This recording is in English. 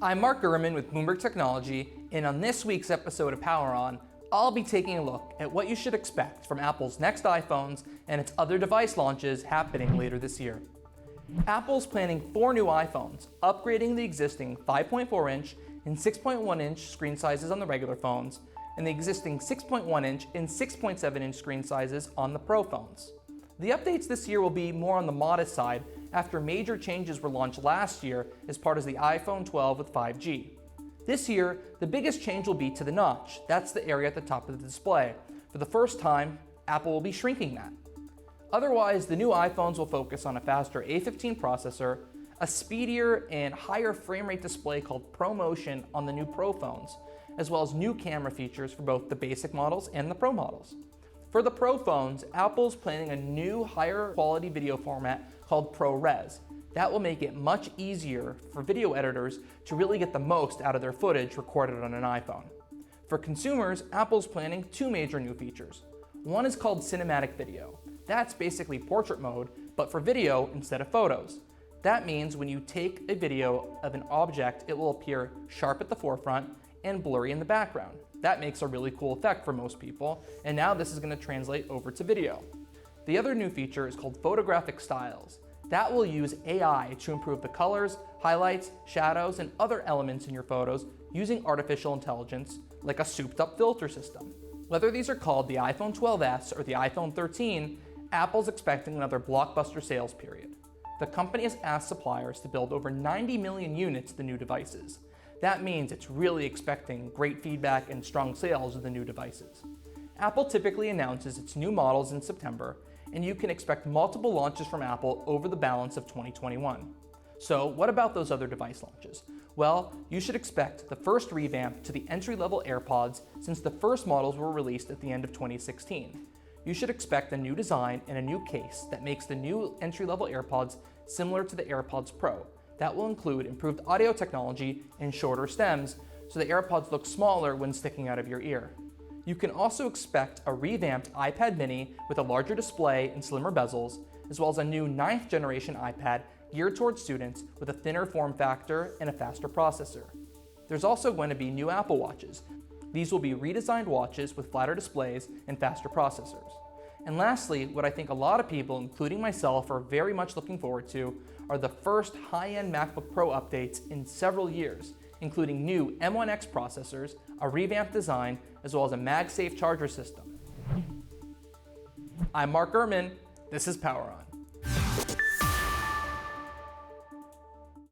I'm Mark Gurman with Bloomberg Technology, and on this week's episode of Power On, I'll be taking a look at what you should expect from Apple's next iPhones and its other device launches happening later this year. Apple's planning 4 new iPhones, upgrading the existing 5.4-inch and 6.1-inch screen sizes on the regular phones, and the existing 6.1-inch and 6.7-inch screen sizes on the Pro phones. The updates this year will be more on the modest side after major changes were launched last year as part of the iPhone 12 with 5G. This year, the biggest change will be to the notch. That's the area at the top of the display. For the first time, Apple will be shrinking that. Otherwise, the new iPhones will focus on a faster A15 processor, a speedier and higher frame rate display called ProMotion on the new Pro phones, as well as new camera features for both the basic models and the Pro models. For the Pro phones, Apple's planning a new higher quality video format called ProRes. That will make it much easier for video editors to really get the most out of their footage recorded on an iPhone. For consumers, Apple's planning 2 major new features. One is called cinematic video. That's basically portrait mode, but for video instead of photos. That means when you take a video of an object, it will appear sharp at the forefront and blurry in the background. That makes a really cool effect for most people, and now this is going to translate over to video. The other new feature is called Photographic Styles. That will use AI to improve the colors, highlights, shadows, and other elements in your photos using artificial intelligence, like a souped-up filter system. Whether these are called the iPhone 12s or the iPhone 13, Apple's expecting another blockbuster sales period. The company has asked suppliers to build over 90 million units of the new devices. That means it's really expecting great feedback and strong sales of the new devices. Apple typically announces its new models in September, and you can expect multiple launches from Apple over the balance of 2021. So what about those other device launches? Well, you should expect the first revamp to the entry-level Airpods since the first models were released at the end of 2016. You should expect a new design and a new case that makes the new entry-level AirPods similar to the AirPods Pro. That will include improved audio technology and shorter stems, so the AirPods look smaller when sticking out of your ear. You can also expect a revamped iPad mini with a larger display and slimmer bezels, as well as a new 9th generation iPad geared towards students with a thinner form factor and a faster processor. There's also going to be new Apple Watches. These will be redesigned watches with flatter displays and faster processors. And lastly, what I think a lot of people, including myself, are very much looking forward to are the first high-end MacBook Pro updates in several years, including new M1X processors, a revamped design, as well as a MagSafe charger system. I'm Mark Gurman. This is Power On.